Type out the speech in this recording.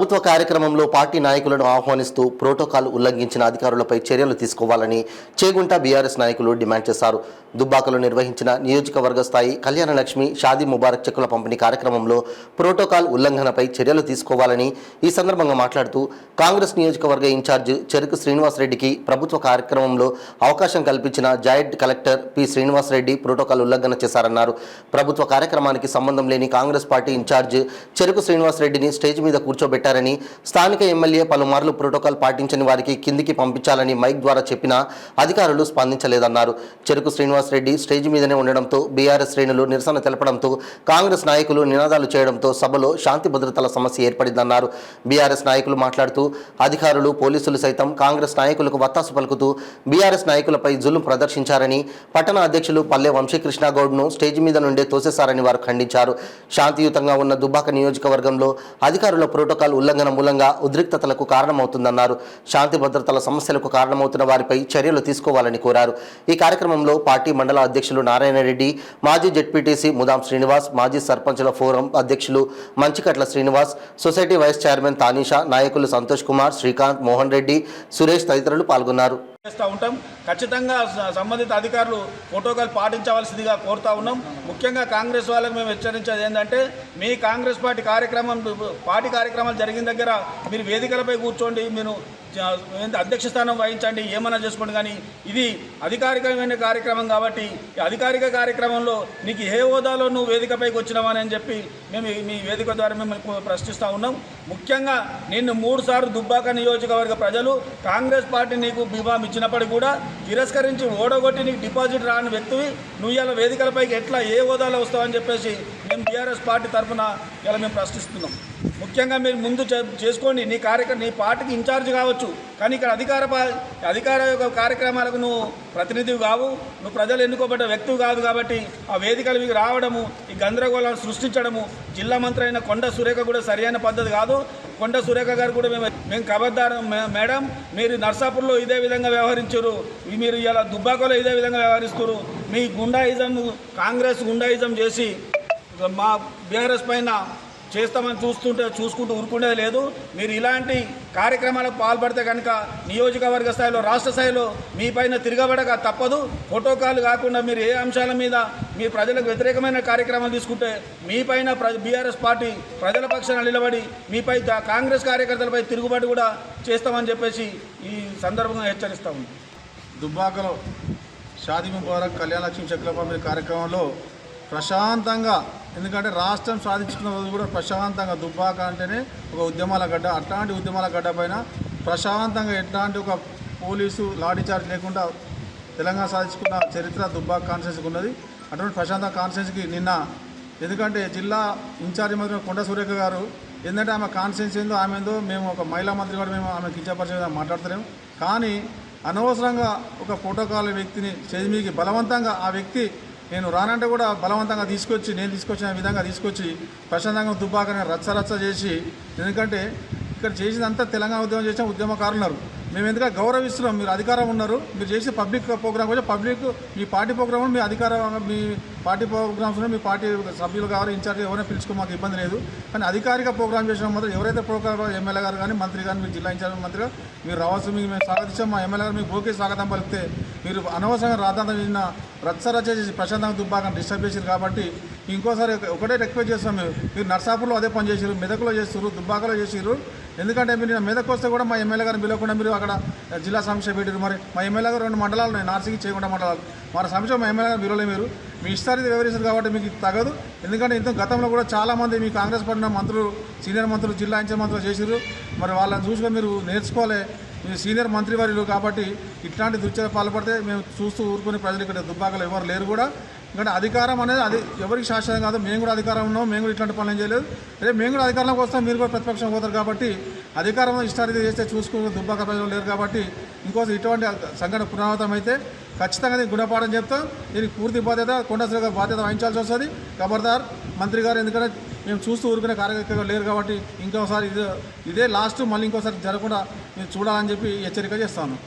ప్రభుత్వ కార్యక్రమంలో పార్టీ నాయకులను ఆహ్వానిస్తూ ప్రోటోకాల్ ఉల్లంఘించిన అధికారులపై చర్యలు తీసుకోవాలని చేగుంట బీఆర్ఎస్ నాయకులు డిమాండ్ చేశారు. దుబ్బాకలో నిర్వహించిన నియోజకవర్గ స్థాయి కళ్యాణలక్ష్మి షాదీ ముబారక్ చెక్కుల పంపిణీ కార్యక్రమంలో ప్రోటోకాల్ ఉల్లంఘనపై చర్యలు తీసుకోవాలని ఈ సందర్భంగా మాట్లాడుతూ కాంగ్రెస్ నియోజకవర్గ ఇన్ఛార్జ్ చెరుకు శ్రీనివాసరెడ్డికి ప్రభుత్వ కార్యక్రమంలో అవకాశం కల్పించిన joint collector P Srinivasareddy protocol ఉల్లంఘన చేశారన్నారు. ప్రభుత్వ కార్యక్రమానికి సంబంధం లేని కాంగ్రెస్ పార్టీ ఇన్ఛార్జ్ చెరుకు శ్రీనివాసరెడ్డిని స్టేజ్ మీద కూర్చోబెట్టారని, స్థానిక ఎమ్మెల్యే పలుమార్లు ప్రోటోకాల్ పాటించని వారికి కిందికి పంపించాలని మైక్ ద్వారా చెప్పినా అధికారులు స్పందించలేదన్నారు. చెరుకు శ్రీనివాసరెడ్డి స్టేజ్ మీదనే ఉండడంతో బీఆర్ఎస్ శ్రేణులు నిరసన తెలపడంతో కాంగ్రెస్ నాయకులు నినాదాలు చేయడంతో సభలో శాంతి భద్రతల సమస్య ఏర్పడిందన్నారు. బీఆర్ఎస్ నాయకులు మాట్లాడుతూ అధికారులు, పోలీసులు సైతం కాంగ్రెస్ నాయకులకు వత్తాసు పలుకుతూ బీఆర్ఎస్ నాయకులపై జులుం ప్రదర్శించారని, పట్టణ అధ్యక్షులు పల్లె వంశీకృష్ణగౌడ్ను స్టేజ్ మీద నుండే తోసేశారని వారు ఖండించారు. శాంతియుతంగా ఉన్న దుబ్బాక నియోజకవర్గంలో అధికారుల ప్రోటోకాల్ ఉల్లంఘన మూలంగా ఉద్రిక్తతలకు కారణమవుతుందన్నారు. శాంతి భద్రతల సమస్యలకు కారణమవుతున్న వారిపై చర్యలు తీసుకోవాలని కోరారు. ఈ కార్యక్రమంలో పార్టీ మండల అధ్యక్షులు నారాయణరెడ్డి, మాజీ జెడ్పీటీసీ ముదాం శ్రీనివాస్, మాజీ సర్పంచుల ఫోరం అధ్యక్షులు Manchikatla Srinivas, society vice chairman Tanisha, నాయకులు సంతోష్ కుమార్, శ్రీకాంత్, మోహన్ రెడ్డి, సురేష్ తదితరులు పాల్గొన్నారు. చేస్తూ ఉంటాం. ఖచ్చితంగా సంబంధిత అధికారులు ప్రోటోకాల్ పాటించవలసిందిగా కోరుతా ఉన్నాం. ముఖ్యంగా కాంగ్రెస్ వాళ్ళకి మేము హెచ్చరించేది ఏంటంటే, మీ కాంగ్రెస్ పార్టీ కార్యక్రమాలు జరిగిన దగ్గర మీరు వేదికలపై కూర్చోండి, మీరు అధ్యక్ష స్థానం వహించండి, ఏమన్నా చేసుకోండి. కానీ ఇది అధికారికమైన కార్యక్రమం కాబట్టి అధికారిక కార్యక్రమంలో నీకు ఏ హోదాలో నువ్వు వేదికపైకి వచ్చినావని అని చెప్పి మేము మీ వేదిక ద్వారా మిమ్మల్ని ప్రశ్నిస్తూ ఉన్నాం. ముఖ్యంగా నిన్ను 3 సార్లు దుబ్బాక నియోజకవర్గ ప్రజలు కాంగ్రెస్ పార్టీ నీకు బీమాం ఇచ్చినప్పటికీ కూడా తిరస్కరించి ఓడగొట్టి నీకు డిపాజిట్ రాని వ్యక్తివి నువ్వు ఇలా వేదికలపైకి ఎట్లా ఏ హోదాలో వస్తావని చెప్పేసి మేము బీఆర్ఎస్ పార్టీ తరఫున ఇలా మేము ప్రశ్నిస్తున్నాం. ముఖ్యంగా మీరు ముందు చేసుకోండి, నీ పార్టీకి ఇన్ఛార్జ్ కావచ్చు, కానీ ఇక్కడ అధికార కార్యక్రమాలకు నువ్వు ప్రతినిధివి కావు, నువ్వు ప్రజలు ఎన్నుకోబడ్డ వ్యక్తివి కాదు. కాబట్టి ఆ వేదికలు రావడము, ఈ గందరగోళాన్ని సృష్టించడము, జిల్లా మంత్రి అయిన కొండ సురేఖ కూడా సరైన పద్ధతి కాదు. కొండ సురేఖ గారు కూడా మేము ఖబర్దార్ మేడం, మీరు నర్సాపూర్లో ఇదే విధంగా వ్యవహరించారు, మీరు ఇలా దుబ్బాకలో ఇదే విధంగా వ్యవహరిస్తారు. మీ గుండాయిజం, కాంగ్రెస్ గుండాయిజం చేసి మా బీఆర్ఎస్ పైన చేస్తామని చూసుకుంటూ ఊరుకునేది లేదు. మీరు ఇలాంటి కార్యక్రమాలకు పాల్పడితే కనుక నియోజకవర్గ స్థాయిలో, రాష్ట్ర స్థాయిలో మీ పైన తిరగబడక తప్పదు. ప్రోటోకాల్ కాకుండా మీరు ఏ అంశాల మీద మీ ప్రజలకు వ్యతిరేకమైన కార్యక్రమాలు తీసుకుంటే మీ పైన బీఆర్ఎస్ పార్టీ ప్రజల పక్షాన నిలబడి మీపై కాంగ్రెస్ కార్యకర్తలపై తిరుగుబాటు కూడా చేస్తామని చెప్పేసి ఈ సందర్భంగా హెచ్చరిస్తాము. దుబ్బాకలో షాదీ ముబారక్ కళ్యాణలక్ష్మి చెక్కుల పంపిణీ కార్యక్రమంలో ప్రశాంతంగా, ఎందుకంటే రాష్ట్రం సాధించుకున్న రోజు కూడా ప్రశాంతంగా, దుబ్బాక అంటేనే ఒక ఉద్యమాల గడ్డ, అట్లాంటి ఉద్యమాల గడ్డ పైన ప్రశాంతంగా ఎట్లాంటి ఒక పోలీసు లాఠీచార్జ్ లేకుండా తెలంగాణ సాధించుకున్న చరిత్ర దుబ్బాక కాన్స్టిట్యూన్సీకి ఉన్నది. అటువంటి ప్రశాంత కాన్స్టిట్యూన్సీకి నిన్న, ఎందుకంటే జిల్లా ఇన్ఛార్జి మంత్రి కొండ సురేఖ గారు ఏంటంటే ఆమె కాన్స్టిట్యూన్సీ ఏందో ఆమె మేము ఒక మహిళా మంత్రి కూడా మేము ఆమె కించపరిచే మాట్లాడతలేము. కానీ అనవసరంగా ఒక ప్రోటోకాల్ వ్యక్తిని స్టేజ్ మీదకి బలవంతంగా, ఆ వ్యక్తి నేను రానంటే కూడా బలవంతంగా నేను తీసుకొచ్చిన విధంగా తీసుకొచ్చి ప్రశాంతంగా దుబ్బాకని రచ్చ చేసి, ఎందుకంటే ఇక్కడ చేసినంతా తెలంగాణ ఉద్యమం చేసిన ఉద్యమకారులు మేము ఎందుకంటే గౌరవిస్తున్నాం. మీరు అధికారం ఉన్నారు, మీరు చేసే పబ్లిక్ ప్రోగ్రామ్ కూడా పబ్లిక్ మీ పార్టీ ప్రోగ్రామ్ మీ మీ పార్టీ ప్రోగ్రామ్స్ మీ పార్టీ సభ్యులు కావాలి, ఇన్ఛార్జ్ ఎవరైనా పిలుచుకో, మాకు ఇబ్బంది లేదు. కానీ అధికారిక ప్రోగ్రామ్ చేసిన మాత్రం ఎవరైతే ప్రోగ్రామ్ ఎమ్మెల్యే గారు కానీ మంత్రి కానీ మీరు జిల్లా ఇన్ఛార్జ్ మంత్రిగా మీరు రావాల్సి మీకు మేము స్వాగతించాం. మా ఎమ్మెల్యే గారు మీకు ఓకే స్వాగతం పలికితే మీరు అనవసరంగా రాద్దాంతం చేసిన రచ్చ చేసి ప్రశాంతంగా దుబ్బాకని డిస్టర్బ్ చేశారు. కాబట్టి ఇంకోసారి ఒకటే రిక్వెస్ట్ చేస్తాం, మీరు నర్సాపూర్లో అదే పని చేసారు, మెదక్లో చేస్తారు, దుబ్బాకలో చేసారు. ఎందుకంటే మీరు మెదక్ వస్తే కూడా మా ఎమ్మెల్యే గారిని పిలవకుండా మీరు అక్కడ జిల్లా సమీక్ష పెట్టారు. మరి మా ఎమ్మెల్యే గారు 2 మండలాలు ఉన్నాయి, నార్సింగి, చేయకుండా మండలాలు. మన సమీక్ష మా ఎమ్మెల్యే గారు పిలవలే, మీరు మీ ఇష్టారీతి వివరిస్తారు కాబట్టి మీకు తగదు. ఎందుకంటే ఇంత గతంలో కూడా చాలామంది మీ కాంగ్రెస్ పార్టీ మంత్రులు, సీనియర్ మంత్రులు, జిల్లా ఇన్ఛార్జ్ మంత్రులు చేసారు. మరి వాళ్ళని చూసుకొని మీరు నేర్చుకోవాలి. మీరు సీనియర్ మంత్రి వారు కాబట్టి ఇట్లాంటి దుర్చర్య పాల్పడితే మేము చూస్తూ ఊరుకునే ప్రజలు ఇక్కడ దుబ్బాకలో ఎవరు లేరు కూడా. ఎందుకంటే అధికారం అనేది అది ఎవరికి శాశ్వతం కాదు. మేము కూడా అధికారం ఉన్నాం, మేము కూడా ఇట్లాంటి పనులు చేయలేదు. రేపు మేము కూడా అధికారంలోకి వస్తాం, మీరు కూడా ప్రతిపక్షం పోతారు. కాబట్టి అధికారం ఇష్టారీతి చేస్తే చూసుకుని దుబ్బాక ప్రజలు లేరు. కాబట్టి ఇంకోసం ఇటువంటి సంఘటన పునరావృతం అయితే ఖచ్చితంగా దీనికి గుణపాఠం చెప్తాం. దీనికి పూర్తి బాధ్యత కొండ సురేఖ బాధ్యత వహించాల్సి వస్తుంది. ఖబర్దార్ మంత్రి గారు, ఎందుకంటే మేము చూస్తూ ఊరుకునే కార్యకర్తలు లేరు కాబట్టి ఇంకోసారి ఇదే లాస్ట్, మళ్ళీ ఇంకోసారి జరగకుండా మీరు చూడాలని చెప్పి హెచ్చరిక చేస్తాను.